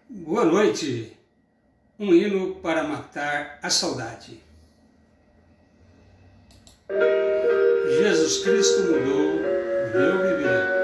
Boa noite, um hino para matar a saudade. Jesus Cristo mudou meu viver.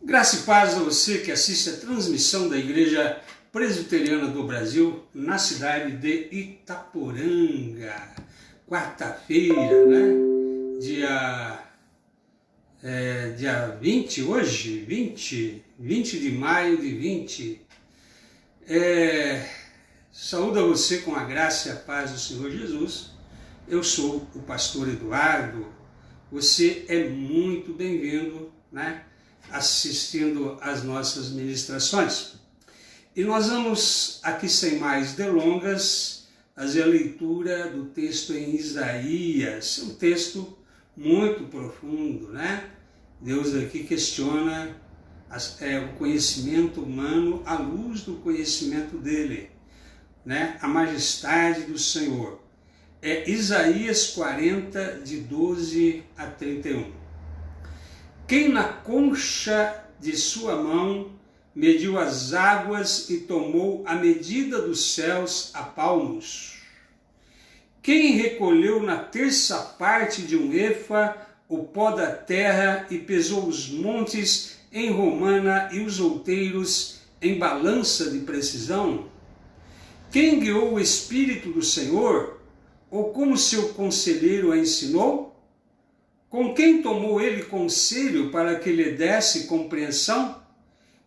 Graça e paz a você que assiste a transmissão da Igreja Presbiteriana do Brasil na cidade de Itaporanga. Quarta-feira, né? Dia 20, hoje, 20 de maio de 20. Saúdo a você com a graça e a paz do Senhor Jesus. Eu sou o pastor Eduardo. Você é muito bem-vindo, né? Assistindo às nossas ministrações. E nós vamos aqui, sem mais delongas, fazer a leitura do texto em Isaías, um texto muito profundo, né? Deus aqui questiona o conhecimento humano à luz do conhecimento dele, né? A majestade do Senhor. É Isaías 40, de 12 a 31. Quem na concha de sua mão mediu as águas e tomou a medida dos céus a palmos? Quem recolheu na terça parte de um efa o pó da terra e pesou os montes em romana e os outeiros em balança de precisão? Quem guiou o Espírito do Senhor, ou como seu conselheiro a ensinou? Com quem tomou ele conselho para que lhe desse compreensão?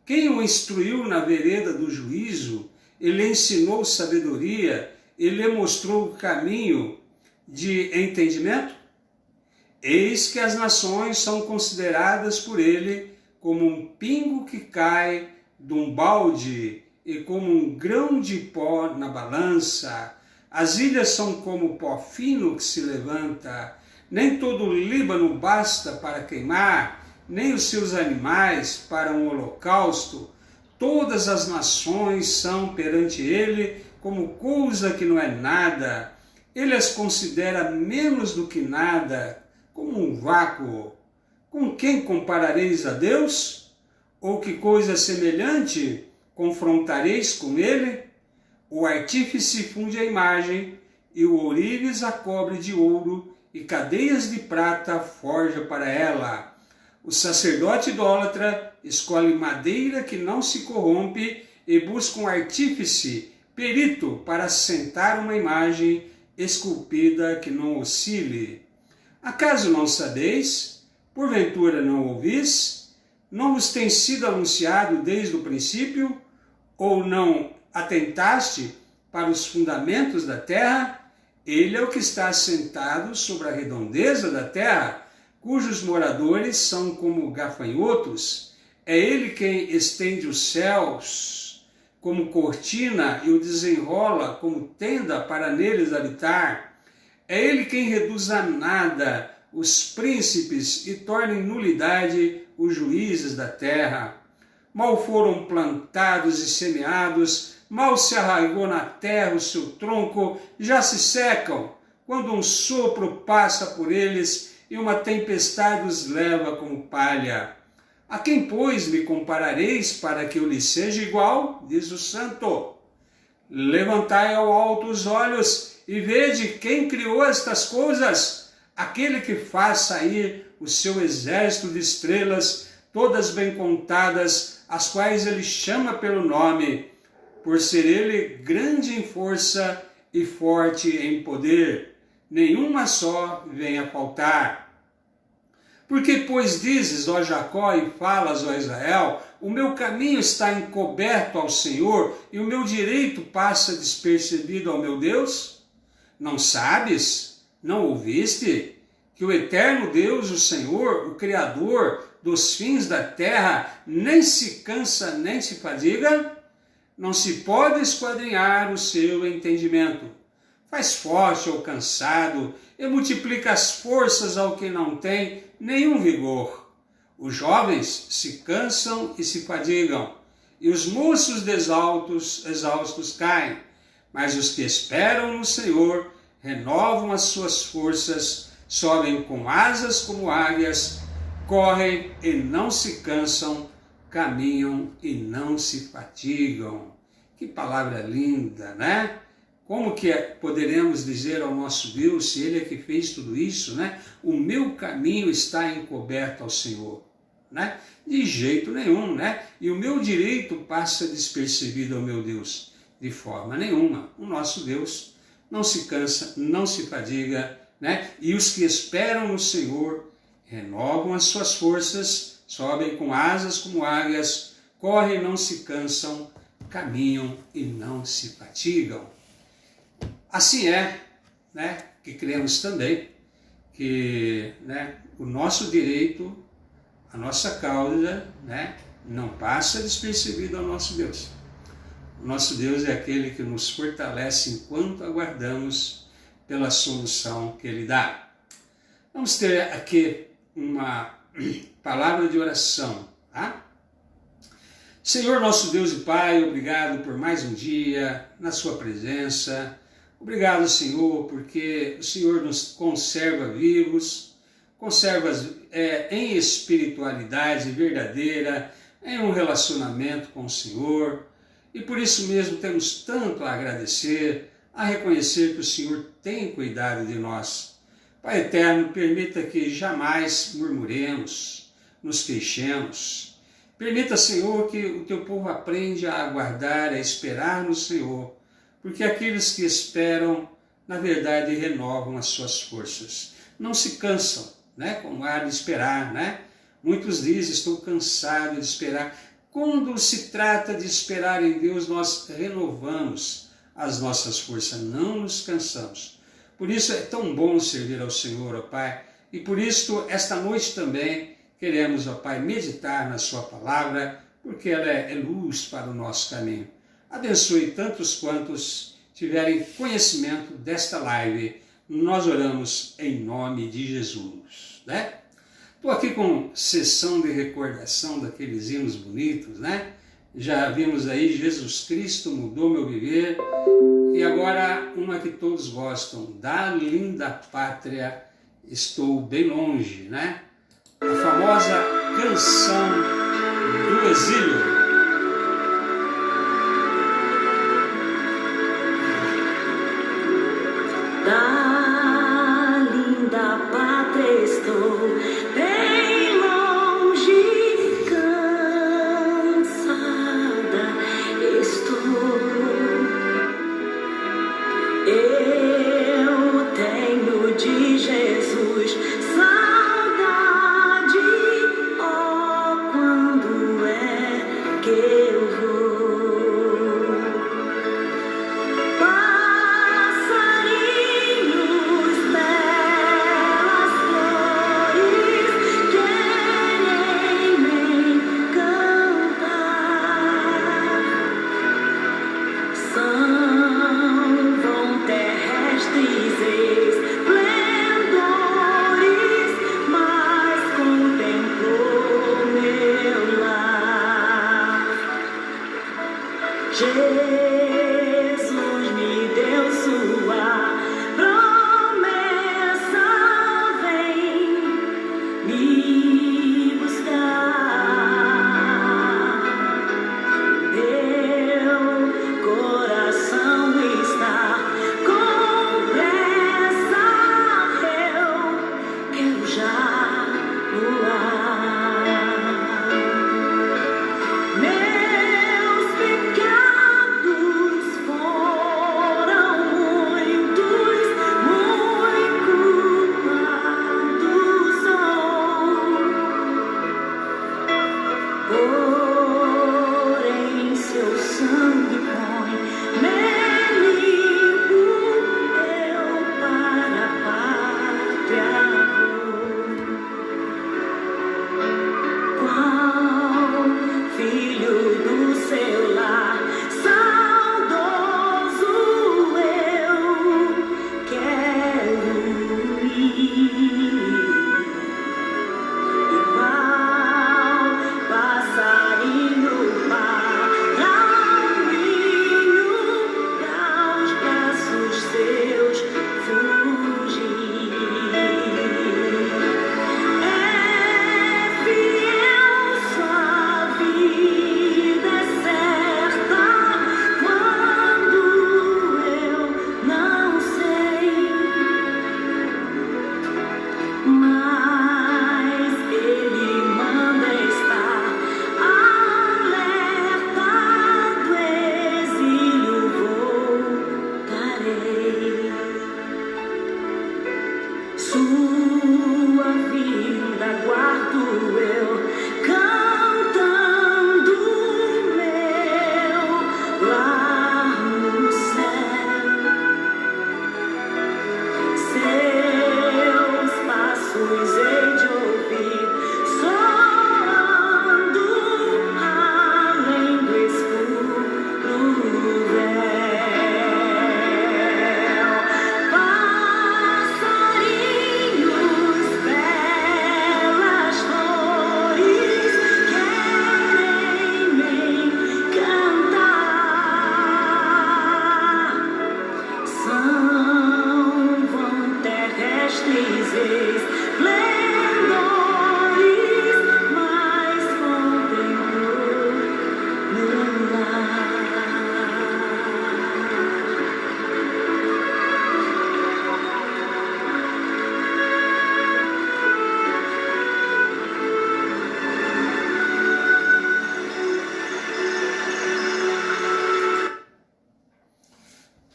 Quem o instruiu na vereda do juízo? Ele ensinou sabedoria? Ele mostrou o caminho de entendimento? Eis que as nações são consideradas por ele como um pingo que cai de um balde e como um grão de pó na balança. As ilhas são como pó fino que se levanta. Nem todo o Líbano basta para queimar, nem os seus animais para um holocausto. Todas as nações são perante ele como coisa que não é nada. Ele as considera menos do que nada, como um vácuo. Com quem comparareis a Deus? Ou que coisa semelhante confrontareis com ele? O artífice funde a imagem, e o ourives a cobre de ouro, e cadeias de prata forja para ela. O sacerdote idólatra escolhe madeira que não se corrompe e busca um artífice, perito, para assentar uma imagem esculpida que não oscile. Acaso não sabeis? Porventura não ouvis? Não vos tem sido anunciado desde o princípio? Ou não atentaste para os fundamentos da terra? Ele é o que está assentado sobre a redondeza da terra, cujos moradores são como gafanhotos. É ele quem estende os céus como cortina e o desenrola como tenda para neles habitar. É ele quem reduz a nada os príncipes e torna em nulidade os juízes da terra. Mal foram plantados e semeados, mal se arraigou na terra o seu tronco, já se secam, quando um sopro passa por eles e uma tempestade os leva como palha. A quem, pois, me comparareis para que eu lhe seja igual? Diz o santo. Levantai ao alto os olhos e vede quem criou estas coisas, aquele que faz sair o seu exército de estrelas, todas bem contadas, as quais ele chama pelo nome, por ser ele grande em força e forte em poder, nenhuma só vem a faltar. Porque, pois, dizes, ó Jacó, e falas, ó Israel, o meu caminho está encoberto ao Senhor, e o meu direito passa despercebido ao meu Deus? Não sabes? Não ouviste? Que o eterno Deus, o Senhor, o Criador dos fins da terra, nem se cansa, nem se fadiga? Não se pode esquadrinhar o seu entendimento. Faz forte ao cansado e multiplica as forças ao que não tem nenhum vigor. Os jovens se cansam e se fadigam, e os moços exaustos caem, mas os que esperam no Senhor renovam as suas forças, sobem com asas como águias, correm e não se cansam, caminham e não se fatigam. Que palavra linda, né? Como que poderemos dizer ao nosso Deus, se Ele é que fez tudo isso, né? O meu caminho está encoberto ao Senhor, né? De jeito nenhum, né? E o meu direito passa despercebido ao meu Deus, de forma nenhuma. O nosso Deus não se cansa, não se fadiga, né? E os que esperam no Senhor renovam as suas forças, sobem com asas como águias, correm e não se cansam, caminham e não se fatigam. Assim é, né, que cremos também que, né, o nosso direito, a nossa causa, né, não passa despercebido ao nosso Deus. O nosso Deus é aquele que nos fortalece enquanto aguardamos pela solução que Ele dá. Vamos ter aqui uma palavra de oração, tá? Senhor, nosso Deus e Pai, obrigado por mais um dia na Sua presença. Obrigado, Senhor, porque o Senhor nos conserva vivos, conserva em espiritualidade verdadeira, em um relacionamento com o Senhor. E por isso mesmo temos tanto a agradecer, a reconhecer que o Senhor tem cuidado de nós. Pai eterno, permita que jamais murmuremos, nos queixemos. Permita, Senhor, que o teu povo aprenda a aguardar, a esperar no Senhor, porque aqueles que esperam, na verdade, renovam as suas forças. Não se cansam, né, como há de esperar, né? Muitos dizem, estou cansado de esperar. Quando se trata de esperar em Deus, nós renovamos as nossas forças, não nos cansamos. Por isso é tão bom servir ao Senhor, ó Pai, e por isso, esta noite também, queremos, ó Pai, meditar na Sua palavra, porque ela é luz para o nosso caminho. Abençoe tantos quantos tiverem conhecimento desta live, nós oramos em nome de Jesus, né? Estou aqui com sessão de recordação daqueles hinos bonitos, né? Já vimos aí, Jesus Cristo mudou meu viver, e agora uma que todos gostam, da linda pátria estou bem longe, né? A famosa canção do exílio. Da linda pátria estou bem longe, cansada estou. Eu tenho de Jesus saudade, oh, quando é que eu vou? Jesus me deu sua promessa, vem me buscar. Meu coração está com pressa, eu quero já voar. Meus pecados foram muitos, muito culpado sou. Porém, seu sangue põe me limpo, eu para a pátria vou. Qual filho do seu lar saudoso eu quero ir, igual passarinho para o ninho, aos braços seus fugir. É fiel sua vida, é certa quando eu não sei, mas ele manda estar alerta, do exílio voltarei. Sua vida guardo eu, cantando meu lar no céu. Seus passos hei de ouvir, soando além do escuro véu. Passarinhos, belas flores, querem me cantar. São vão terrestres esplendores, mas contemplou no lar.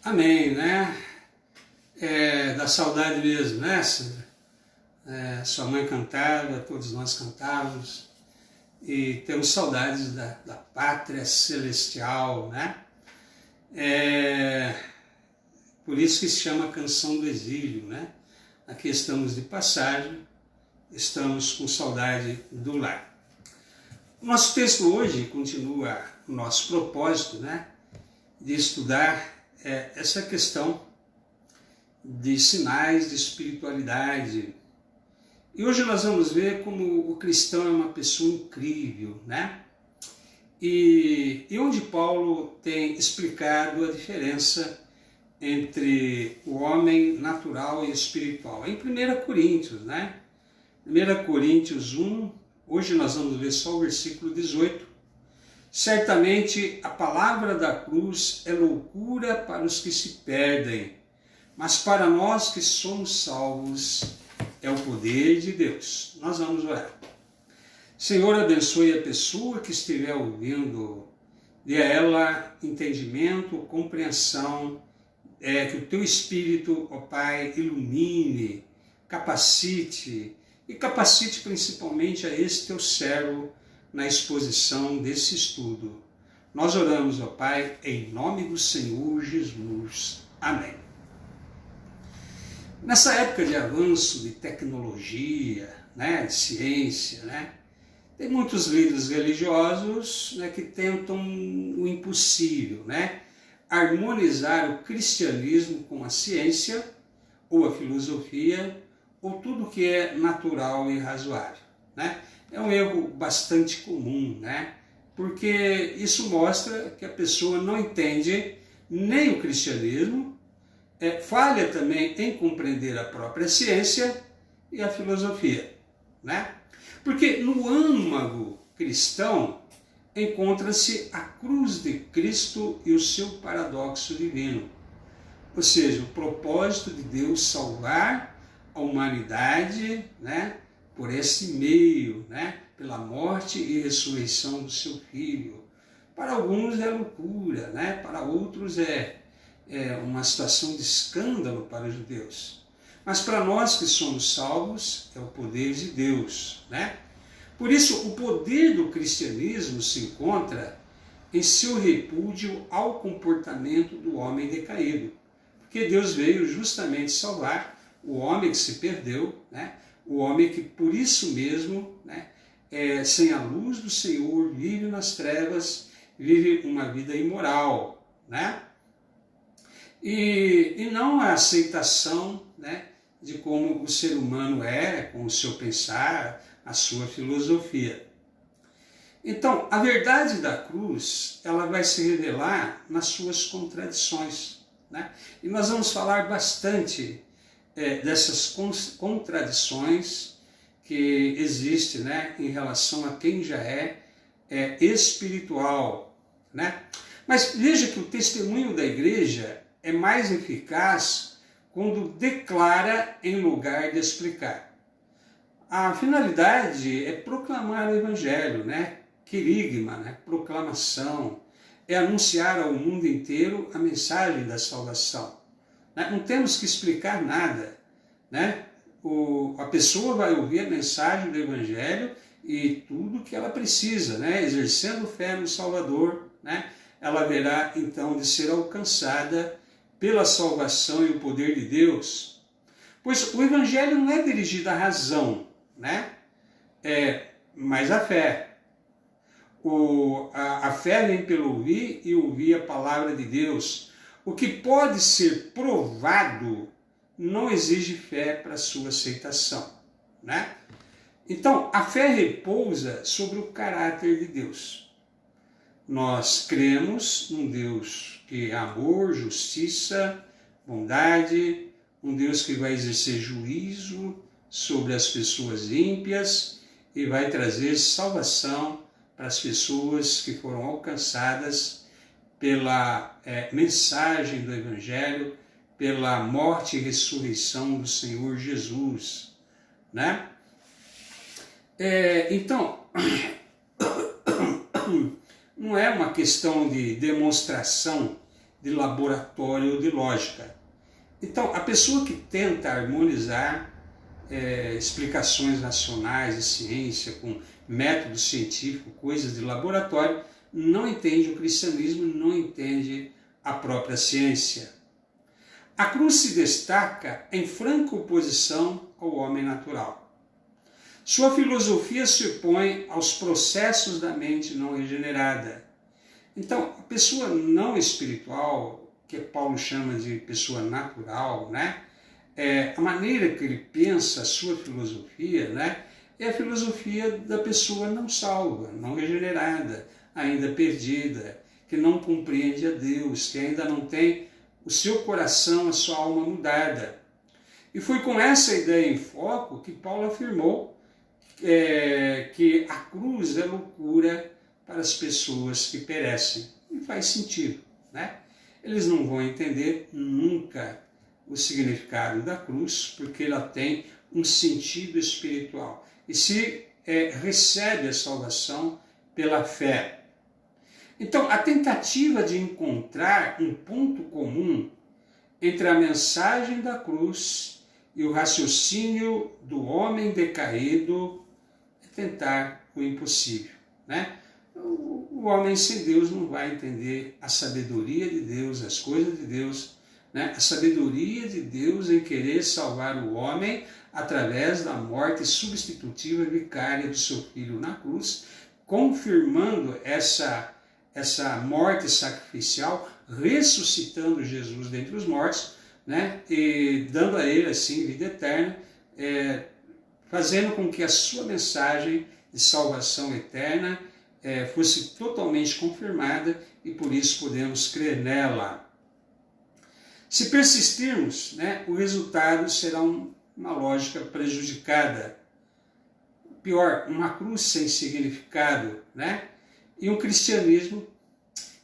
Amém, né? Da saudade mesmo, né, Sandra? Sua mãe cantava, todos nós cantávamos, e temos saudades da pátria celestial, né? Por isso que se chama Canção do Exílio, né? Aqui estamos de passagem, estamos com saudade do lar. O nosso texto hoje continua o nosso propósito, né? De estudar essa questão de sinais de espiritualidade. E hoje nós vamos ver como o cristão é uma pessoa incrível, né? E onde Paulo tem explicado a diferença entre o homem natural e espiritual. Em 1 Coríntios, né? 1 Coríntios 1, hoje nós vamos ver só o versículo 18. Certamente a palavra da cruz é loucura para os que se perdem, mas para nós que somos salvos é o poder de Deus. Nós vamos orar. Senhor, abençoe a pessoa que estiver ouvindo, dê a ela entendimento, compreensão, que o teu Espírito, ó Pai, ilumine, capacite, e capacite principalmente a esse teu servo na exposição desse estudo. Nós oramos, ó Pai, em nome do Senhor Jesus. Amém. Nessa época de avanço de tecnologia, né, de ciência, né, tem muitos líderes religiosos, né, que tentam o impossível, né, harmonizar o cristianismo com a ciência, ou a filosofia, ou tudo que é natural e razoável, né? É um erro bastante comum, né? Porque isso mostra que a pessoa não entende nem o cristianismo, falha também em compreender a própria ciência e a filosofia, né? Porque no âmago cristão encontra-se a cruz de Cristo e o seu paradoxo divino. Ou seja, o propósito de Deus salvar a humanidade, né, por esse meio, né, pela morte e ressurreição do seu Filho. Para alguns é loucura, né, para outros é uma situação de escândalo para os judeus. Mas para nós que somos salvos, é o poder de Deus, né? Por isso, o poder do cristianismo se encontra em seu repúdio ao comportamento do homem decaído. Porque Deus veio justamente salvar o homem que se perdeu, né? O homem que por isso mesmo, né, sem a luz do Senhor, vive nas trevas, vive uma vida imoral, né? E não a aceitação, né, de como o ser humano é, com o seu pensar, a sua filosofia. Então, a verdade da cruz, ela vai se revelar nas suas contradições, né? E nós vamos falar bastante dessas contradições que existem, né, em relação a quem já é espiritual, né? Mas veja que o testemunho da igreja é mais eficaz quando declara em lugar de explicar. A finalidade é proclamar o evangelho, né? Querigma, né? Proclamação, é anunciar ao mundo inteiro a mensagem da salvação. Não temos que explicar nada, né? A pessoa vai ouvir a mensagem do Evangelho e tudo que ela precisa, né? Exercendo fé no Salvador, né? Ela verá então de ser alcançada pela salvação e o poder de Deus. Pois o Evangelho não é dirigido à razão, né? Mas à fé. A fé vem pelo ouvir e ouvir a palavra de Deus. O que pode ser provado não exige fé para sua aceitação, né? Então, a fé repousa sobre o caráter de Deus. Nós cremos num Deus que é amor, justiça, bondade, um Deus que vai exercer juízo sobre as pessoas ímpias e vai trazer salvação para as pessoas que foram alcançadas pela mensagem do Evangelho, pela morte e ressurreição do Senhor Jesus, né? Então, não é uma questão de demonstração de laboratório ou de lógica. Então, a pessoa que tenta harmonizar explicações racionais de ciência com método científico, coisas de laboratório, não entende o cristianismo, não entende a própria ciência. A cruz se destaca em franca oposição ao homem natural. Sua filosofia se opõe aos processos da mente não regenerada. Então, a pessoa não espiritual, que Paulo chama de pessoa natural, né? A maneira que ele pensa, a sua filosofia, né? É a filosofia da pessoa não salva, não regenerada, ainda perdida, que não compreende a Deus, que ainda não tem o seu coração, a sua alma mudada. E foi com essa ideia em foco que Paulo afirmou que a cruz é loucura para as pessoas que perecem. E faz sentido, né? Eles não vão entender nunca o significado da cruz, porque ela tem um sentido espiritual. E se recebe a salvação pela fé. Então, a tentativa de encontrar um ponto comum entre a mensagem da cruz e o raciocínio do homem decaído é tentar o impossível, né? O homem sem Deus não vai entender a sabedoria de Deus, as coisas de Deus, né? A sabedoria de Deus em querer salvar o homem através da morte substitutiva vicária do seu Filho na cruz, confirmando essa morte sacrificial, ressuscitando Jesus dentre os mortos, né? E dando a ele assim vida eterna, fazendo com que a sua mensagem de salvação eterna fosse totalmente confirmada e por isso podemos crer nela. Se persistirmos, né, o resultado será uma lógica prejudicada. Pior, uma cruz sem significado, né? E um cristianismo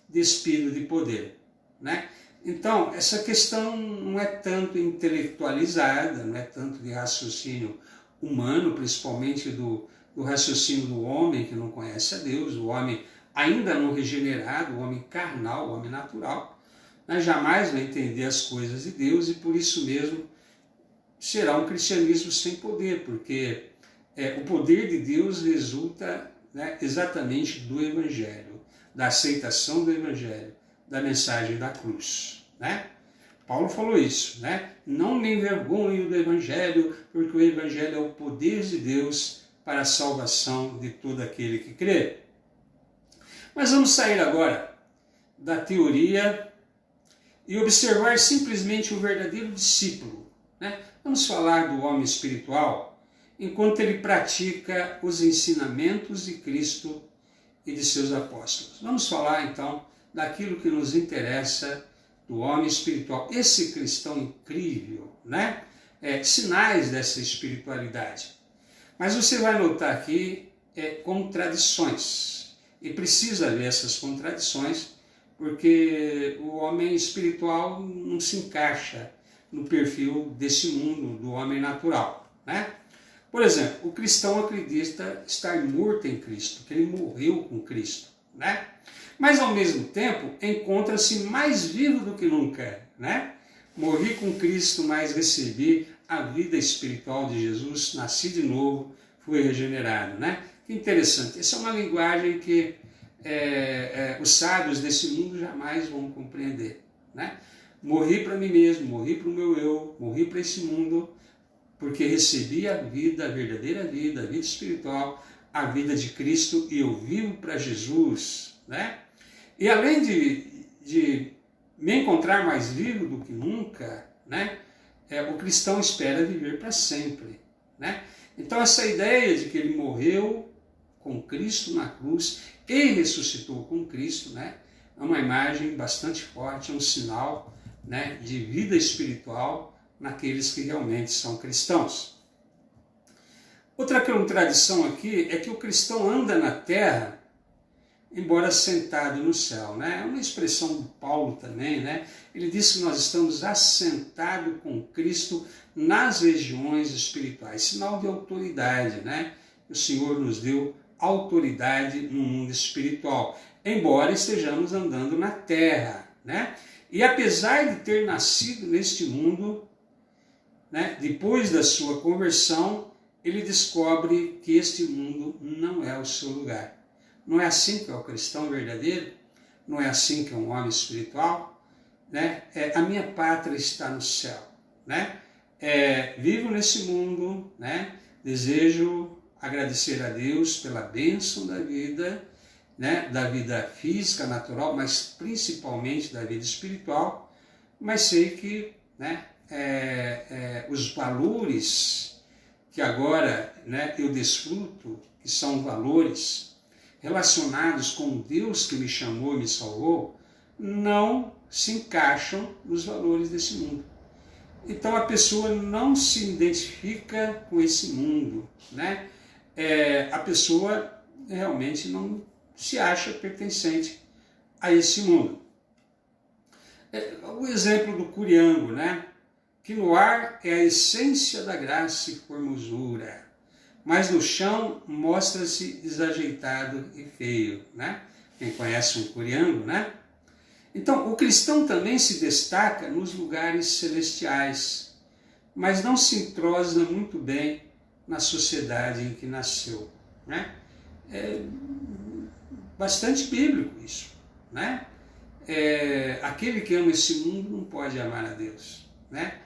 despido de poder, né? Então, essa questão não é tanto intelectualizada, não é tanto de raciocínio humano, principalmente do raciocínio do homem que não conhece a Deus, o homem ainda não regenerado, o homem carnal, o homem natural, né? Jamais vai entender as coisas de Deus e por isso mesmo será um cristianismo sem poder, porque o poder de Deus resulta, né, exatamente do Evangelho, da aceitação do Evangelho, da mensagem da cruz, né? Paulo falou isso, né? Não me envergonho do Evangelho, porque o Evangelho é o poder de Deus para a salvação de todo aquele que crê. Mas vamos sair agora da teoria e observar simplesmente o verdadeiro discípulo, né? Vamos falar do homem espiritual enquanto ele pratica os ensinamentos de Cristo e de seus apóstolos. Vamos falar então daquilo que nos interessa do homem espiritual, esse cristão incrível, né? Sinais dessa espiritualidade. Mas você vai notar aqui contradições, e precisa ver essas contradições, porque o homem espiritual não se encaixa no perfil desse mundo, do homem natural, né? Por exemplo, o cristão acredita estar morto em Cristo, que ele morreu com Cristo, né? Mas ao mesmo tempo encontra-se mais vivo do que nunca, né? Morri com Cristo, mas recebi a vida espiritual de Jesus, nasci de novo, fui regenerado, né? Que interessante. Essa é uma linguagem que os sábios desse mundo jamais vão compreender, né? Morri para mim mesmo, morri para o meu eu, morri para esse mundo, porque recebi a vida, a verdadeira vida, a vida espiritual, a vida de Cristo, e eu vivo para Jesus, né? E além de me encontrar mais vivo do que nunca, né? O cristão espera viver para sempre, né? Então essa ideia de que ele morreu com Cristo na cruz e ressuscitou com Cristo, né? É uma imagem bastante forte, é um sinal, né, de vida espiritual naqueles que realmente são cristãos. Outra contradição aqui é que o cristão anda na terra, embora sentado no céu, né? É uma expressão do Paulo também, né? Ele diz que nós estamos assentados com Cristo nas regiões espirituais, sinal de autoridade, né? O Senhor nos deu autoridade no mundo espiritual, embora estejamos andando na terra, né? E apesar de ter nascido neste mundo, né, depois da sua conversão, ele descobre que este mundo não é o seu lugar. Não é assim que é o cristão verdadeiro? Não é assim que é um homem espiritual? Né? A minha pátria está no céu, né? Vivo nesse mundo, né? Desejo agradecer a Deus pela bênção da vida, né? Da vida física, natural, mas principalmente da vida espiritual, mas sei que, né, os valores que agora, né, eu desfruto, que são valores relacionados com o Deus que me chamou e me salvou, não se encaixam nos valores desse mundo. Então a pessoa não se identifica com esse mundo, né? A pessoa realmente não se acha pertencente a esse mundo. O exemplo do curiango, né? Que no ar é a essência da graça e formosura, mas no chão mostra-se desajeitado e feio, né? Quem conhece um curiango, né? Então, o cristão também se destaca nos lugares celestiais, mas não se entrosa muito bem na sociedade em que nasceu, né? É bastante bíblico isso, né? Aquele que ama esse mundo não pode amar a Deus, né?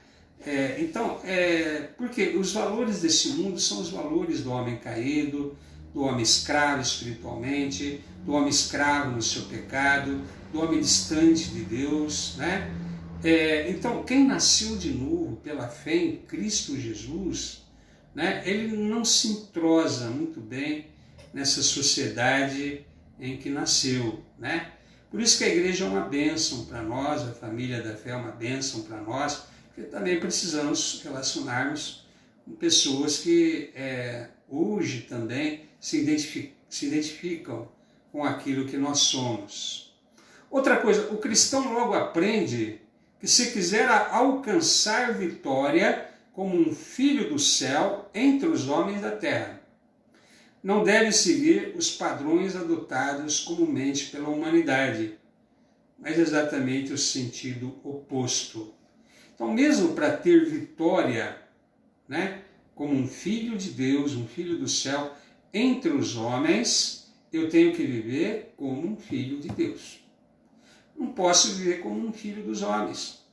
Porque os valores desse mundo são os valores do homem caído, do homem escravo espiritualmente, do homem escravo no seu pecado, do homem distante de Deus, né? Então, quem nasceu de novo pela fé em Cristo Jesus, né, ele não se entrosa muito bem nessa sociedade em que nasceu, né? Por isso que a igreja é uma bênção para nós, a família da fé é uma bênção para nós, porque também precisamos relacionarmos com pessoas que hoje também se identificam com aquilo que nós somos. Outra coisa, o cristão logo aprende que se quiser alcançar vitória como um filho do céu entre os homens da terra, não deve seguir os padrões adotados comumente pela humanidade, mas exatamente o sentido oposto. Então, mesmo para ter vitória, né, como um filho de Deus, um filho do céu, entre os homens, eu tenho que viver como um filho de Deus. Não posso viver como um filho dos homens.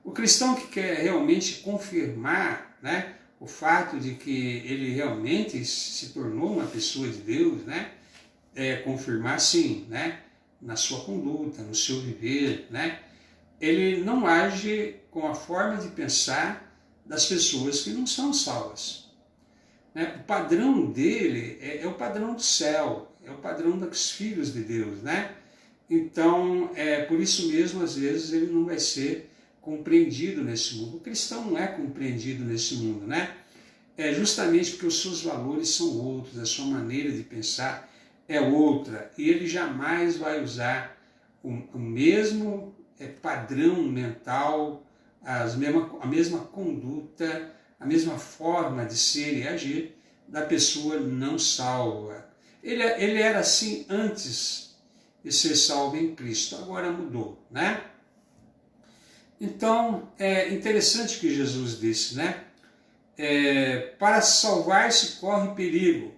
O cristão que quer realmente confirmar, né, o fato de que ele realmente se tornou uma pessoa de Deus, né, confirmar sim, né, na sua conduta, no seu viver, né, ele não age com a forma de pensar das pessoas que não são salvas. Né? O padrão dele é o padrão do céu, é o padrão dos filhos de Deus, né? Então, por isso mesmo, às vezes, ele não vai ser compreendido nesse mundo. O cristão não é compreendido nesse mundo, né? Justamente porque os seus valores são outros, a sua maneira de pensar é outra, e ele jamais vai usar o mesmo padrão mental, a mesma conduta, a mesma forma de ser e agir da pessoa não salva. Ele era assim antes de ser salvo em Cristo, agora mudou, né? Então, é interessante que Jesus disse, né? Para salvar-se corre perigo,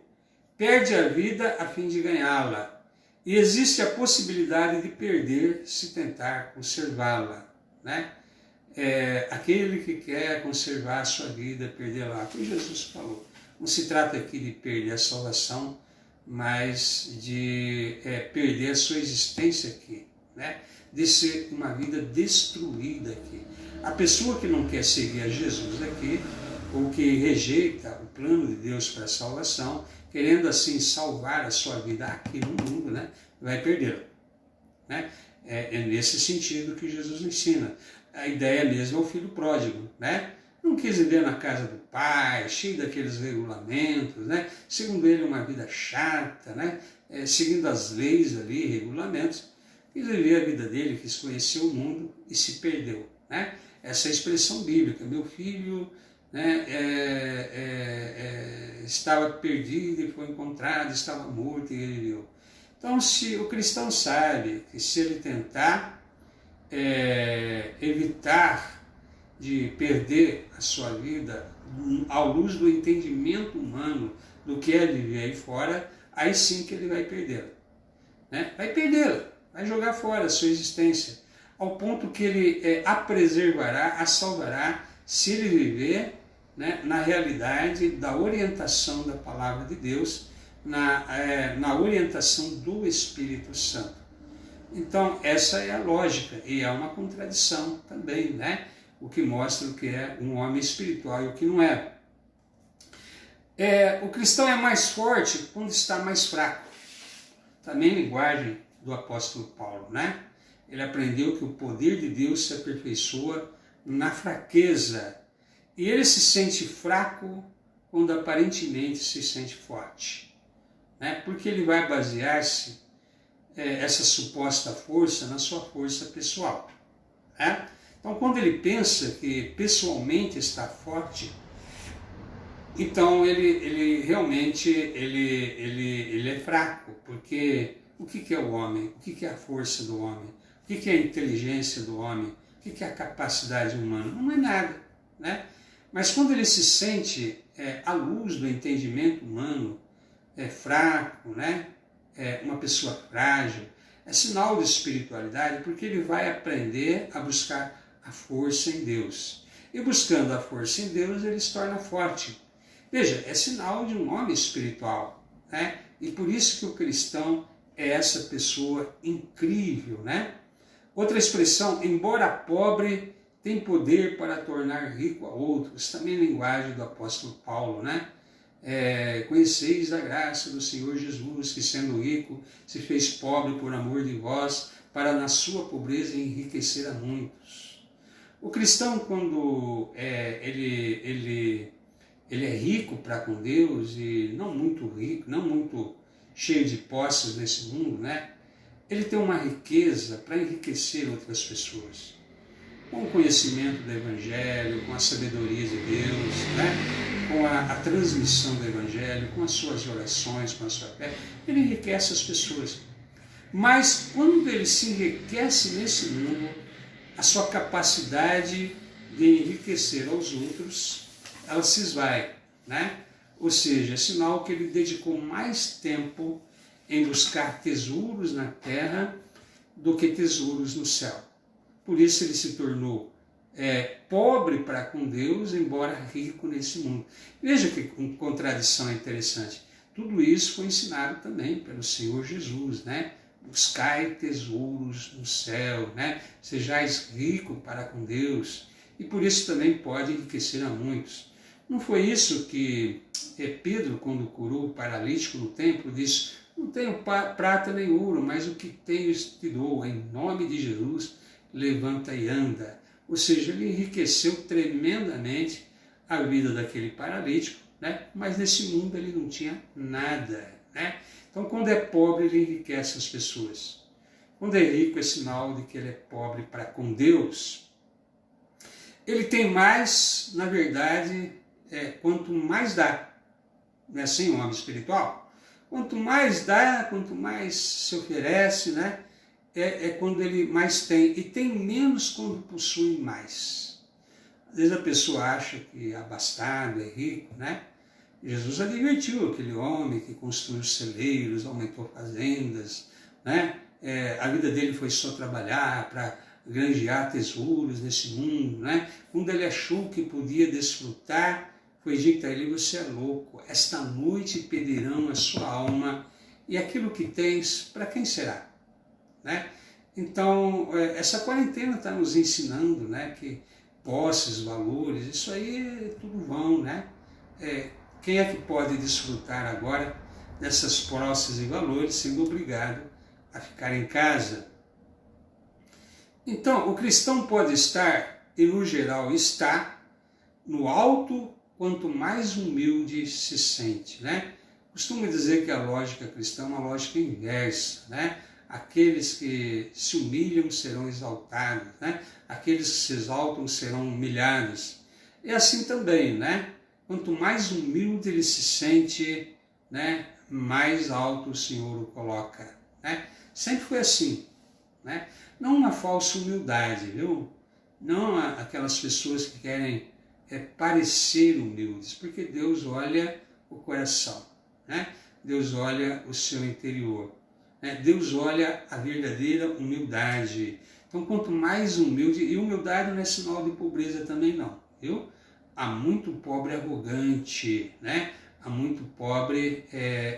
perde a vida a fim de ganhá-la, e existe a possibilidade de perder se tentar conservá-la, né? Aquele que quer conservar a sua vida, perdê-la, como Jesus falou. Não se trata aqui de perder a salvação, mas de perder a sua existência aqui, né? De ser uma vida destruída aqui. A pessoa que não quer seguir a Jesus aqui, ou que rejeita o plano de Deus para a salvação, querendo assim salvar a sua vida aqui no mundo, né, vai perdê-la, né? É nesse sentido que Jesus ensina. A ideia mesmo é o filho pródigo, né? Não quis viver na casa do pai, cheio daqueles regulamentos, né? Segundo ele, uma vida chata, né? Seguindo as leis ali, regulamentos. Quis viver a vida dele, quis conhecer o mundo e se perdeu, né? Essa é a expressão bíblica. Meu filho, né, estava perdido e foi encontrado, estava morto e ele viveu. Então, se o cristão sabe que se ele tentar evitar de perder a sua vida à luz do entendimento humano do que é viver aí fora, aí sim que ele vai perdê-la, né? Vai perdê-la, vai jogar fora a sua existência, ao ponto que ele a preservará, a salvará, se ele viver, né, na realidade da orientação da palavra de Deus, na orientação do Espírito Santo. Então, essa é a lógica, e é uma contradição também, né? O que mostra o que é um homem espiritual e o que não é. O cristão é mais forte quando está mais fraco. Também linguagem do apóstolo Paulo, né? Ele aprendeu que o poder de Deus se aperfeiçoa na fraqueza. E ele se sente fraco quando aparentemente se sente forte, né? Porque ele vai basear-se essa suposta força na sua força pessoal, né? Então, quando ele pensa que pessoalmente está forte, então ele realmente ele é fraco, porque o que é o homem? O que é a força do homem? O que é a inteligência do homem? O que é a capacidade humana? Não é nada, né? Mas quando ele se sente à luz do entendimento humano, fraco, né? Uma pessoa frágil, é sinal de espiritualidade, porque ele vai aprender a buscar a força em Deus. E buscando a força em Deus, ele se torna forte. Veja, é sinal de um homem espiritual, né? E por isso que o cristão é essa pessoa incrível, né? Outra expressão, embora pobre, tem poder para tornar rico a outros. Também linguagem do apóstolo Paulo, né? Conheceis a graça do Senhor Jesus, que sendo rico, se fez pobre por amor de vós, para na sua pobreza enriquecer a muitos. O cristão, quando ele é rico para com Deus, e não muito rico, não muito cheio de posses nesse mundo, né? Ele tem uma riqueza para enriquecer outras pessoas. Com o conhecimento do Evangelho, com a sabedoria de Deus, né? Com a transmissão do Evangelho, com as suas orações, com a sua fé, ele enriquece as pessoas. Mas quando ele se enriquece nesse mundo, a sua capacidade de enriquecer aos outros, ela se esvai, né? Ou seja, é sinal que ele dedicou mais tempo em buscar tesouros na terra do que tesouros no céu. Por isso ele se tornou pobre para com Deus, embora rico nesse mundo. Veja que contradição interessante. Tudo isso foi ensinado também pelo Senhor Jesus, né? Buscai tesouros no céu, né? Sejais rico para com Deus. E por isso também pode enriquecer a muitos. Não foi isso que Pedro, quando curou o paralítico no templo, disse: não tenho prata nem ouro, mas o que tenho te dou, em nome de Jesus, levanta e anda. Ou seja, ele enriqueceu tremendamente a vida daquele paralítico, né? Mas nesse mundo ele não tinha nada, né? Então, quando é pobre, ele enriquece as pessoas. Quando é rico, é sinal de que ele é pobre para com Deus. Ele tem mais, na verdade, quanto mais dá. Não é assim, um homem espiritual? Quanto mais dá, quanto mais se oferece, né? Quando ele mais tem. E tem menos quando possui mais. Às vezes a pessoa acha que é abastado, é rico, né? Jesus advertiu aquele homem que construiu celeiros, aumentou fazendas, né? A vida dele foi só trabalhar para granjear tesouros nesse mundo, né? Quando ele achou que podia desfrutar, foi dito a ele: você é louco, esta noite pedirão a sua alma, e aquilo que tens, para quem será? Né? Então, essa quarentena está nos ensinando, né, que posses, valores, isso aí é tudo vão, né? Quem é que pode desfrutar agora dessas posses e valores sendo obrigado a ficar em casa? Então, o cristão pode estar, e no geral está, no alto quanto mais humilde se sente, né? Costumo dizer que a lógica cristã é uma lógica inversa, né? Aqueles que se humilham serão exaltados, né? Aqueles que se exaltam serão humilhados. E assim também, né? Quanto mais humilde ele se sente, né, mais alto o Senhor o coloca, né? Sempre foi assim, né? Não uma falsa humildade, viu? Não aquelas pessoas que querem parecer humildes, porque Deus olha o coração, né? Deus olha o seu interior, né? Deus olha a verdadeira humildade. Então, quanto mais humilde, e humildade não é sinal de pobreza também não, viu? Há muito pobre arrogante, né? Há muito pobre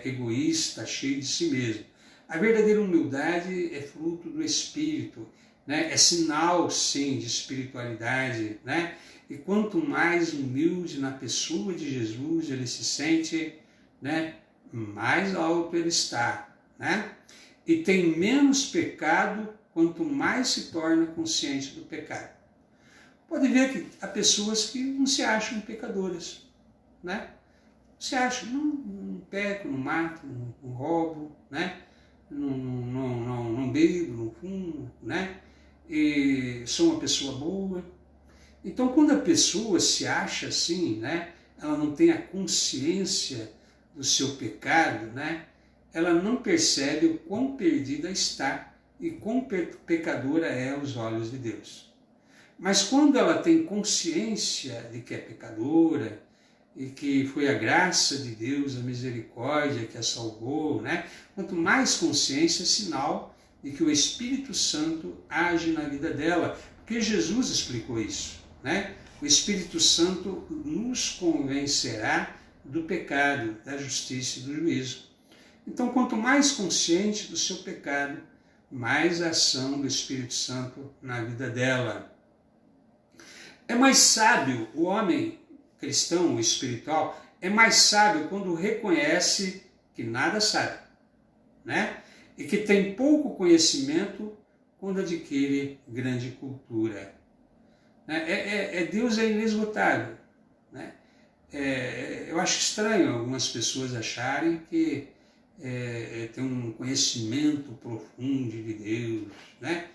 egoísta, cheio de si mesmo. A verdadeira humildade é fruto do Espírito, né? É sinal, sim, de espiritualidade, né? E quanto mais humilde na pessoa de Jesus ele se sente, né? Mais alto ele está, né? E tem menos pecado quanto mais se torna consciente do pecado. Pode ver que há pessoas que não se acham pecadoras, né? Se acham, não peco, não mato, não roubo, né? Não bebo, não fumo, né? E sou uma pessoa boa. Então, quando a pessoa se acha assim, né? Ela não tem a consciência do seu pecado, né? Ela não percebe o quão perdida está e quão pecadora é aos olhos de Deus. Mas quando ela tem consciência de que é pecadora e que foi a graça de Deus, a misericórdia que a salvou, né? Quanto mais consciência, é sinal de que o Espírito Santo age na vida dela, porque Jesus explicou isso, né? O Espírito Santo nos convencerá do pecado, da justiça e do juízo. Então, quanto mais consciente do seu pecado, mais a ação do Espírito Santo na vida dela. É mais sábio o homem cristão, o espiritual, é mais sábio quando reconhece que nada sabe, né? E que tem pouco conhecimento quando adquire grande cultura. Deus é inesgotável, né? Eu acho estranho algumas pessoas acharem que tem um conhecimento profundo de Deus, né?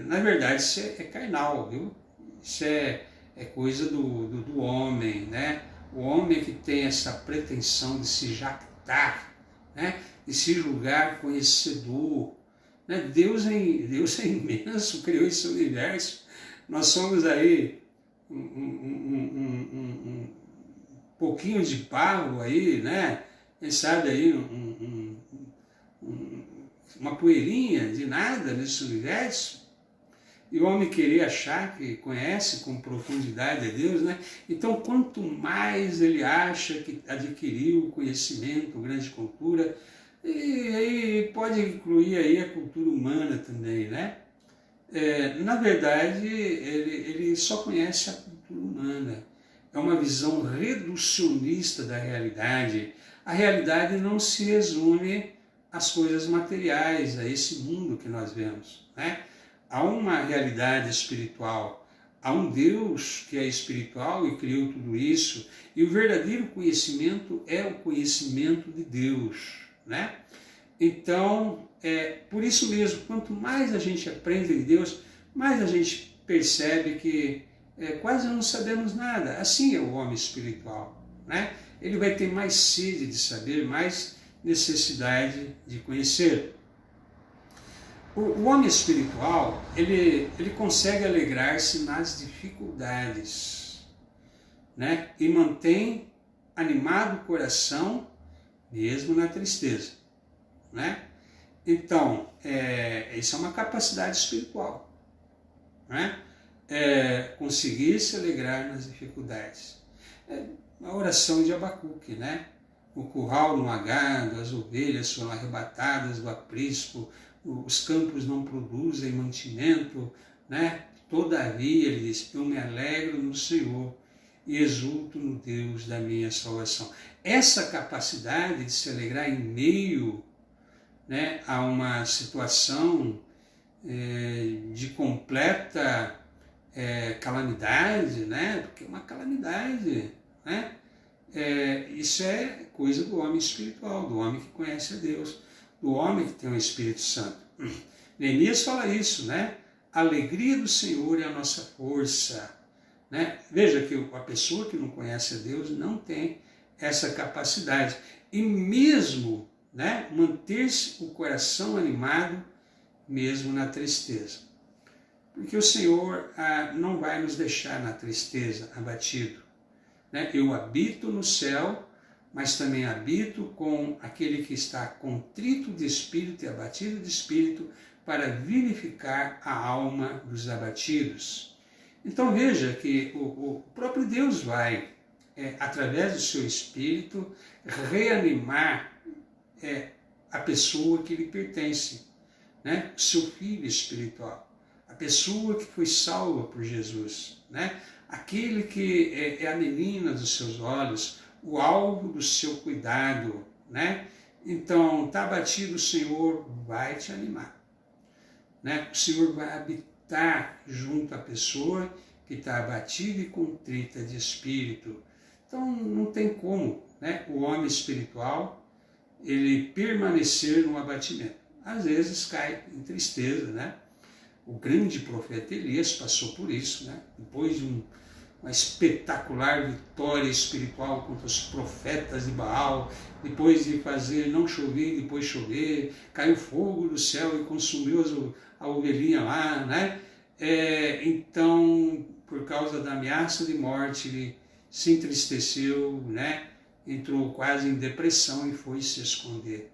Na verdade, isso é carnal, viu? Isso é coisa do homem, né? O homem que tem essa pretensão de se jactar, né? De se julgar conhecedor, né? Deus é imenso, criou esse universo. Nós somos aí um pouquinho de barro aí, né? Quem sabe aí uma poeirinha de nada nesse universo. E o homem querer achar que conhece com profundidade a Deus, né? Então, quanto mais ele acha que adquiriu conhecimento, grande cultura, e aí pode incluir aí a cultura humana também, né? Na verdade, ele só conhece a cultura humana. É uma visão reducionista da realidade. A realidade não se resume às coisas materiais, a esse mundo que nós vemos, né? Há uma realidade espiritual, há um Deus que é espiritual e criou tudo isso, e o verdadeiro conhecimento é o conhecimento de Deus, né? Então, por isso mesmo, quanto mais a gente aprende de Deus, mais a gente percebe que quase não sabemos nada. Assim é o homem espiritual, né? Ele vai ter mais sede de saber, mais necessidade de conhecer. O homem espiritual, ele consegue alegrar-se nas dificuldades, né? E mantém animado o coração mesmo na tristeza, né? Então, isso é uma capacidade espiritual, né? Conseguir se alegrar nas dificuldades. A oração de Abacuque, né? O curral no agado, as ovelhas foram arrebatadas do aprisco, os campos não produzem mantimento, né? Todavia, ele diz, eu me alegro no Senhor e exulto no Deus da minha salvação. Essa capacidade de se alegrar em meio, né, a uma situação de completa calamidade, né? Porque é uma calamidade, né? Isso é coisa do homem espiritual, do homem que conhece a Deus, do homem que tem o Espírito Santo. Neemias fala isso, né? A alegria do Senhor é a nossa força, né? Veja que a pessoa que não conhece a Deus não tem essa capacidade. E mesmo, né, manter-se o coração animado, mesmo na tristeza. Porque o Senhor não vai nos deixar na tristeza, abatido, né? Eu habito no céu, mas também habito com aquele que está contrito de espírito e abatido de espírito, para vivificar a alma dos abatidos. Então veja que o próprio Deus vai, através do seu espírito, reanimar a pessoa que lhe pertence, né? O seu filho espiritual, a pessoa que foi salva por Jesus, né? Aquele que é a menina dos seus olhos, o alvo do seu cuidado, né? Então, está abatido, o Senhor vai te animar, né? O Senhor vai habitar junto à pessoa que está abatida e contrita de espírito. Então, não tem como, né, o homem espiritual ele permanecer no abatimento. Às vezes cai em tristeza, né? O grande profeta Elias passou por isso, né? Depois de uma espetacular vitória espiritual contra os profetas de Baal, depois de fazer não chover, depois chover, caiu fogo do céu e consumiu a ovelhinha lá, né? Então, por causa da ameaça de morte, ele se entristeceu, né? Entrou quase em depressão e foi se esconder.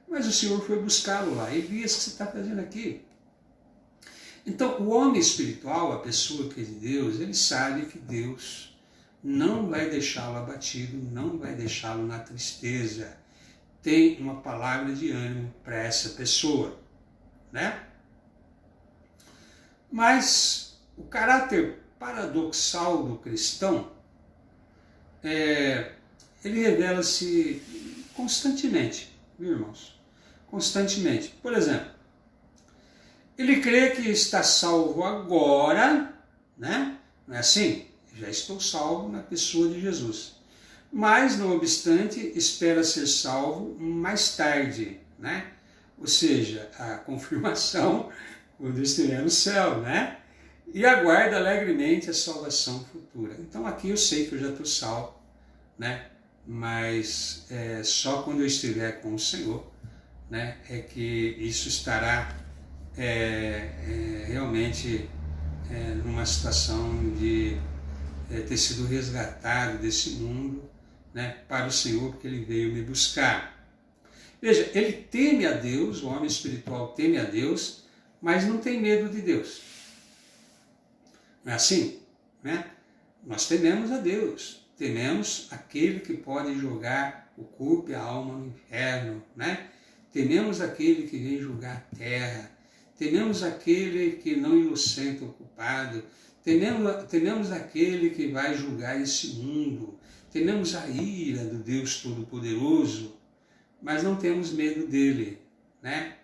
Mas o Senhor foi buscá-lo lá. Elias, o que você está fazendo aqui? Então, o homem espiritual, a pessoa que é de Deus, ele sabe que Deus não vai deixá-lo abatido, não vai deixá-lo na tristeza. Tem uma palavra de ânimo para essa pessoa, né? Mas o caráter paradoxal do cristão, ele revela-se constantemente, viu, irmãos? Constantemente. Por exemplo, ele crê que está salvo agora, né? Não é assim? Já estou salvo na pessoa de Jesus. Mas, não obstante, espera ser salvo mais tarde, né? Ou seja, a confirmação quando estiver no céu, né? E aguarda alegremente a salvação futura. Então aqui eu sei que eu já estou salvo, né? Mas só quando eu estiver com o Senhor, né, é que isso estará realmente numa situação de ter sido resgatado desse mundo, né, para o Senhor, porque Ele veio me buscar. Veja, ele teme a Deus, o homem espiritual teme a Deus, mas não tem medo de Deus. Não é assim? Né? Nós tememos a Deus, tememos aquele que pode jogar o corpo e a alma no inferno, né? Tememos aquele que vem julgar a terra, tememos aquele que não inocenta o culpado, tememos aquele que vai julgar esse mundo, tememos a ira do Deus Todo-Poderoso, mas não temos medo dele, né?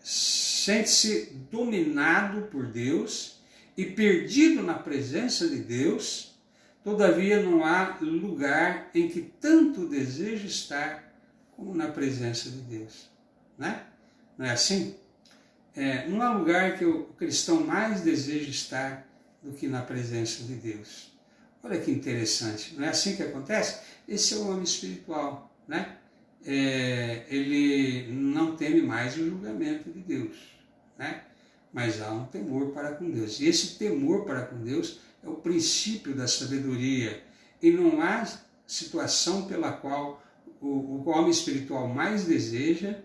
Sente-se dominado por Deus e perdido na presença de Deus, todavia não há lugar em que tanto deseja estar como na presença de Deus, né? Não é assim? Não há lugar que o cristão mais deseja estar do que na presença de Deus. Olha que interessante, não é assim que acontece? Esse é o homem espiritual, né? Ele não teme mais o julgamento de Deus, né? Mas há um temor para com Deus. E esse temor para com Deus é o princípio da sabedoria. E não há situação pela qual o homem espiritual mais deseja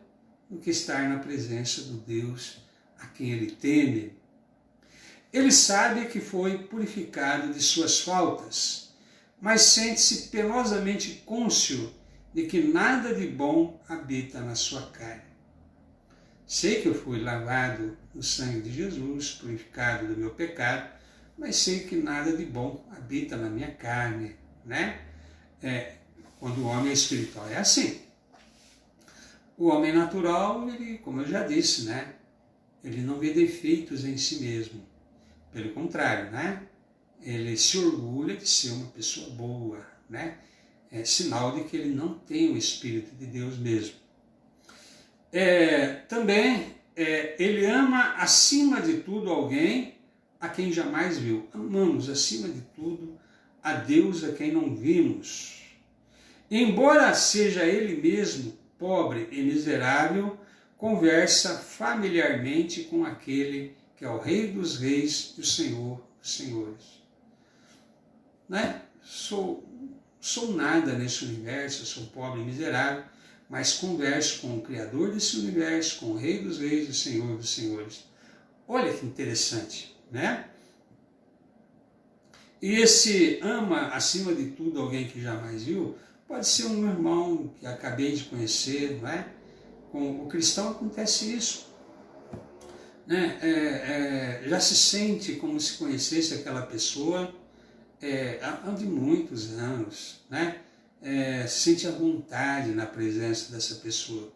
do que estar na presença do Deus a quem ele teme. Ele sabe que foi purificado de suas faltas, mas sente-se penosamente cônscio de que nada de bom habita na sua carne. Sei que eu fui lavado no sangue de Jesus, purificado do meu pecado, mas sei que nada de bom habita na minha carne, né? Quando o homem é espiritual é assim. O homem natural, ele, como eu já disse, né? Ele não vê defeitos em si mesmo. Pelo contrário, né? Ele se orgulha de ser uma pessoa boa, né? É sinal de que ele não tem o Espírito de Deus mesmo. Também ele ama acima de tudo alguém a quem jamais viu. Amamos acima de tudo a Deus a quem não vimos. Embora seja ele mesmo pobre e miserável, conversa familiarmente com aquele que é o Rei dos Reis e o Senhor dos Senhores. Né? Sou nada nesse universo, eu sou pobre e miserável, mas converso com o Criador desse universo, com o Rei dos Reis e o Senhor dos Senhores. Olha que interessante, né? E esse ama acima de tudo alguém que jamais viu, pode ser um irmão que acabei de conhecer, não é? Com o cristão acontece isso. Né? Já se sente como se conhecesse aquela pessoa há de muitos anos, né? Se sente à vontade na presença dessa pessoa.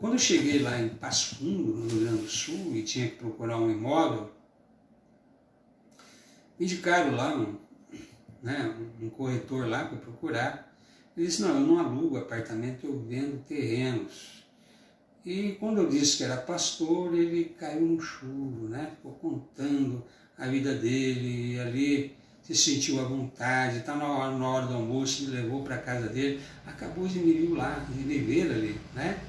Quando eu cheguei lá em Passo Fundo, no Rio Grande do Sul, e tinha que procurar um imóvel, me indicaram lá um corretor lá para procurar. Ele disse, não, eu não alugo apartamento, eu vendo terrenos. E quando eu disse que era pastor, ele caiu no choro, né? Ficou contando a vida dele, e ali se sentiu à vontade, está na hora do almoço, me levou para a casa dele, acabou de me vir lá, de me ver ali, né?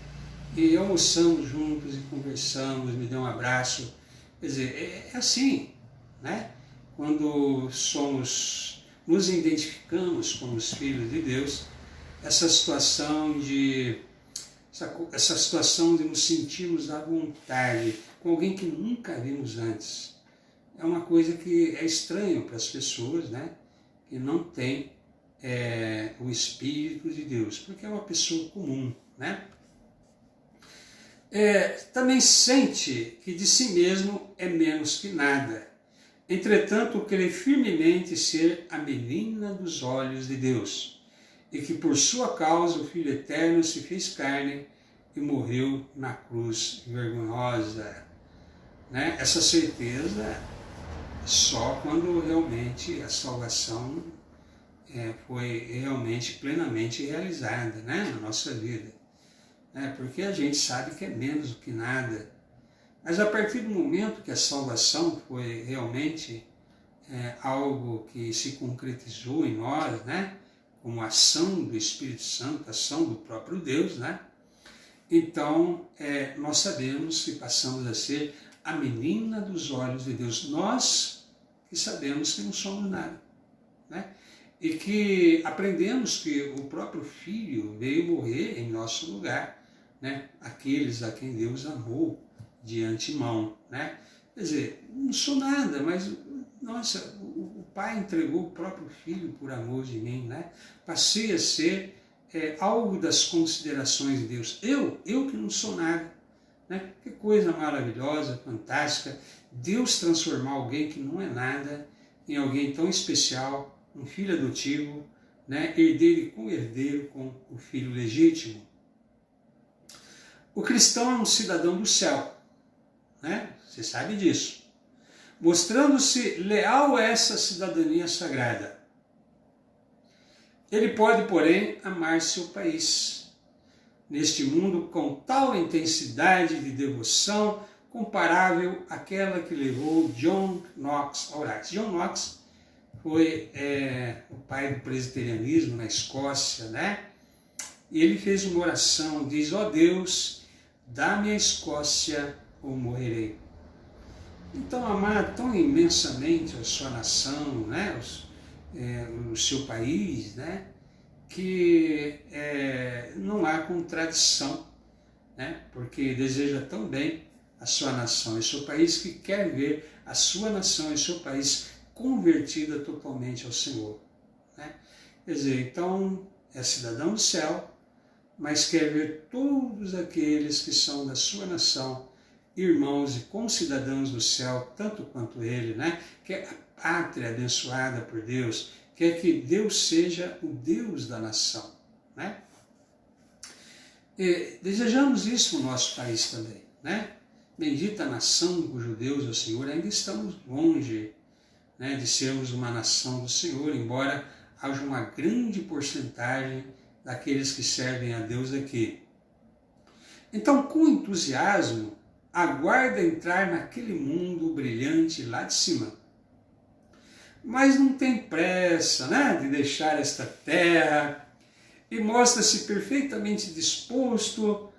E almoçamos juntos e conversamos, me deu um abraço. Quer dizer, é assim, né? Quando nos identificamos como os filhos de Deus, essa situação de nos sentirmos à vontade com alguém que nunca vimos antes, é uma coisa que é estranho para as pessoas, né? Que não tem o Espírito de Deus, porque é uma pessoa comum, né? Também sente que de si mesmo é menos que nada. Entretanto, crê firmemente ser a menina dos olhos de Deus, e que por sua causa o Filho Eterno se fez carne e morreu na cruz vergonhosa. Né? Essa certeza só quando realmente a salvação foi realmente plenamente realizada, né? Na nossa vida. Porque a gente sabe que é menos do que nada. Mas a partir do momento que a salvação foi realmente algo que se concretizou em nós, né? Como ação do Espírito Santo, ação do próprio Deus, né? Então nós sabemos que passamos a ser a menina dos olhos de Deus. Nós que sabemos que não somos nada, né? E que aprendemos que o próprio Filho veio morrer em nosso lugar, né? Aqueles a quem Deus amou de antemão, né? Quer dizer, não sou nada, mas, nossa, o Pai entregou o próprio Filho por amor de mim, né? Passei a ser algo das considerações de Deus. Eu que não sou nada, né? Que coisa maravilhosa, fantástica, Deus transformar alguém que não é nada em alguém tão especial, um filho adotivo, né? Herdeiro e co-herdeiro com o filho legítimo. O cristão é um cidadão do céu, né? Você sabe disso. Mostrando-se leal a essa cidadania sagrada. Ele pode, porém, amar seu país, neste mundo com tal intensidade de devoção comparável àquela que levou John Knox ao Orax. John Knox foi o pai do presbiterianismo na Escócia, né? E ele fez uma oração, diz, ó Deus, dá-me a Escócia ou morrerei. Então, amar tão imensamente a sua nação, né? O seu país, né? Que não há contradição, né? Porque deseja tão bem a sua nação e seu país que quer ver a sua nação e seu país convertida totalmente ao Senhor, né? Quer dizer, então é cidadão do céu, mas quer ver todos aqueles que são da sua nação, irmãos e concidadãos do céu, tanto quanto ele, né? Quer a pátria abençoada por Deus, quer que Deus seja o Deus da nação, né? E desejamos isso no nosso país também, né? Bendita a nação cujo Deus é o Senhor. Ainda estamos longe, né, de sermos uma nação do Senhor, embora haja uma grande porcentagem daqueles que servem a Deus aqui. Então, com entusiasmo, aguarda entrar naquele mundo brilhante lá de cima. Mas não tem pressa, né, de deixar esta terra e mostra-se perfeitamente disposto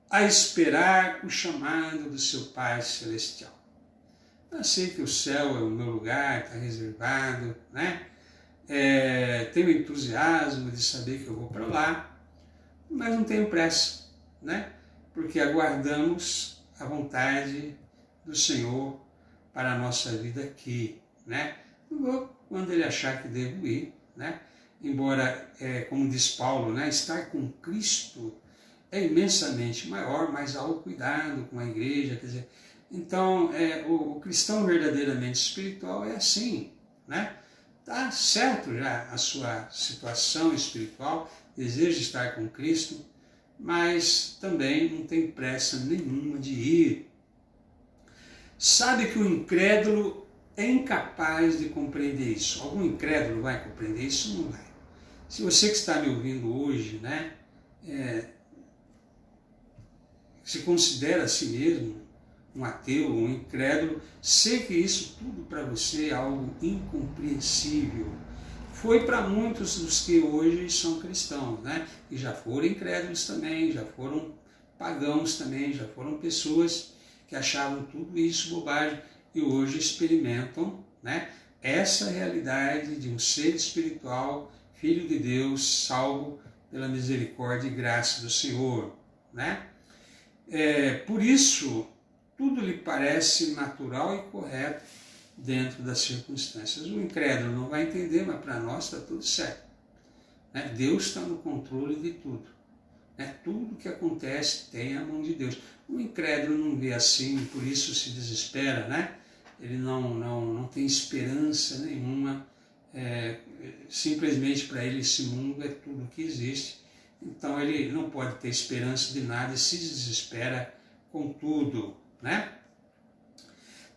a esperar o chamado do seu Pai Celestial. Eu sei que o céu é o meu lugar, está reservado, né? Tenho entusiasmo de saber que eu vou para lá, mas não tenho pressa, né? Porque aguardamos a vontade do Senhor para a nossa vida aqui, né? Eu vou quando Ele achar que devo ir, né? Embora, como diz Paulo, né? Estar com Cristo é imensamente maior, mas há o cuidado com a igreja, quer dizer, então o cristão verdadeiramente espiritual é assim, né? Está certo já a sua situação espiritual, deseja estar com Cristo, mas também não tem pressa nenhuma de ir. Sabe que o incrédulo é incapaz de compreender isso. Algum incrédulo vai compreender isso? Não vai. Se você que está me ouvindo hoje, né, se considera a si mesmo um ateu, um incrédulo, sei que isso tudo para você é algo incompreensível. Foi para muitos dos que hoje são cristãos, né? E já foram incrédulos também, já foram pagãos também, já foram pessoas que achavam tudo isso bobagem e hoje experimentam, né, essa realidade de um ser espiritual, filho de Deus, salvo pela misericórdia e graça do Senhor, né? Por isso, tudo lhe parece natural e correto dentro das circunstâncias. O incrédulo não vai entender, mas para nós está tudo certo, né? Deus está no controle de tudo, né? Tudo que acontece tem a mão de Deus. O incrédulo não vê assim, por isso se desespera, né? Ele não tem esperança nenhuma, simplesmente para ele esse mundo é tudo que existe, então ele não pode ter esperança de nada e se desespera com tudo, né?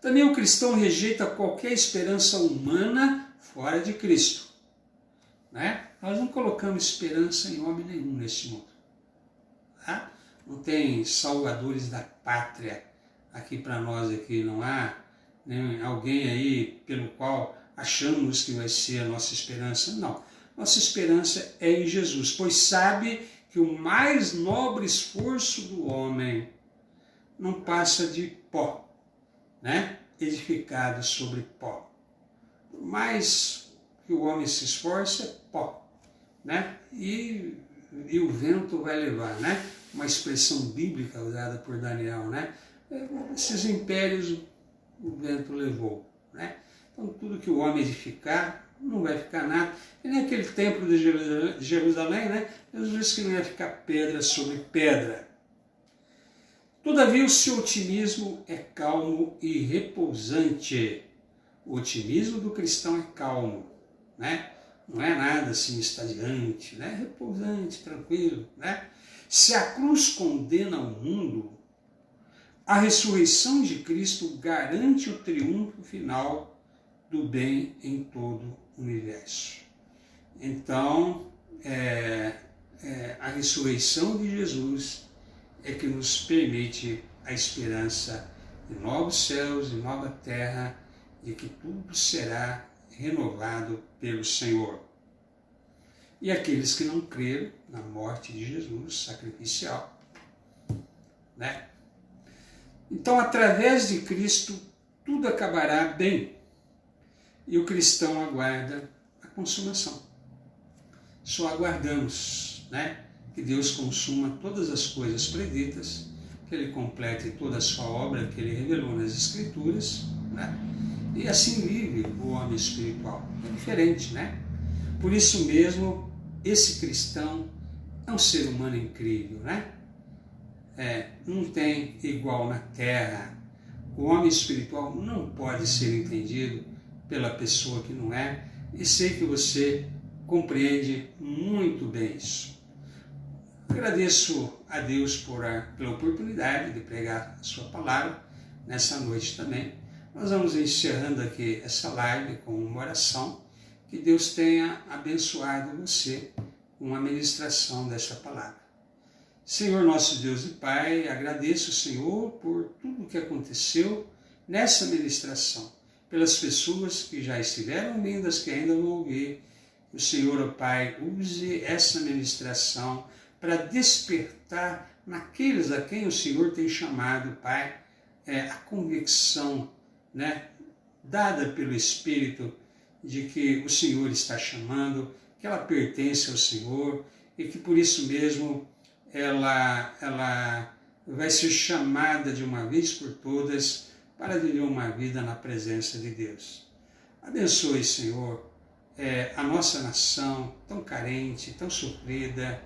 Também o cristão rejeita qualquer esperança humana fora de Cristo, né? Nós não colocamos esperança em homem nenhum neste mundo, tá? Não tem salvadores da pátria aqui para nós, aqui não há alguém aí pelo qual achamos que vai ser a nossa esperança. Não, nossa esperança é em Jesus, pois sabe que o mais nobre esforço do homem não passa de pó, né? Edificado sobre pó. Por mais que o homem se esforce, é pó, né? E o vento vai levar, né? Uma expressão bíblica usada por Daniel, né? Esses impérios o vento levou, né? Então tudo que o homem edificar não vai ficar nada. E nem aquele templo de Jerusalém, né? Jesus disse que não ia ficar pedra sobre pedra. Todavia o seu otimismo é calmo e repousante. O otimismo do cristão é calmo, né? Não é nada assim estadiante, né? Repousante, tranquilo, né? Se a cruz condena o mundo, a ressurreição de Cristo garante o triunfo final do bem em todo o universo. Então, a ressurreição de Jesus é que nos permite a esperança de novos céus e nova terra, de que tudo será renovado pelo Senhor. E aqueles que não creram na morte de Jesus sacrificial, né? Então, através de Cristo, tudo acabará bem. E o cristão aguarda a consumação. Só aguardamos, né, que Deus consuma todas as coisas preditas, que Ele complete toda a sua obra que Ele revelou nas Escrituras, né? E assim vive o homem espiritual. É diferente, né? Por isso mesmo, esse cristão é um ser humano incrível, né? Não tem igual na terra. O homem espiritual não pode ser entendido pela pessoa que não é, e sei que você compreende muito bem isso. Agradeço a Deus pela oportunidade de pregar a sua palavra nessa noite também. Nós vamos encerrando aqui essa live com uma oração, que Deus tenha abençoado você com a ministração dessa palavra. Senhor nosso Deus e Pai, agradeço, Senhor, por tudo que aconteceu nessa ministração, pelas pessoas que já estiveram ouvindo, as que ainda vão ouvir. O Senhor, ó Pai, use essa ministração para despertar naqueles a quem o Senhor tem chamado, Pai, a convicção, né, dada pelo Espírito de que o Senhor está chamando, que ela pertence ao Senhor e que por isso mesmo ela vai ser chamada de uma vez por todas para viver uma vida na presença de Deus. Abençoe, Senhor, a nossa nação tão carente, tão sofrida,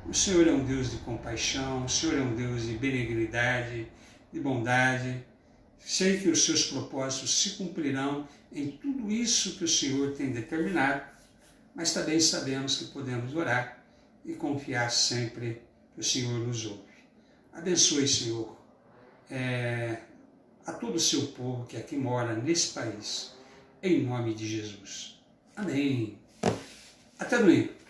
O Senhor é um Deus de compaixão, o Senhor é um Deus de benignidade, de bondade. Sei que os seus propósitos se cumprirão em tudo isso que o Senhor tem determinado, mas também sabemos que podemos orar e confiar sempre que o Senhor nos ouve. Abençoe, Senhor, a todo o seu povo que aqui mora nesse país, em nome de Jesus. Amém. Até domingo.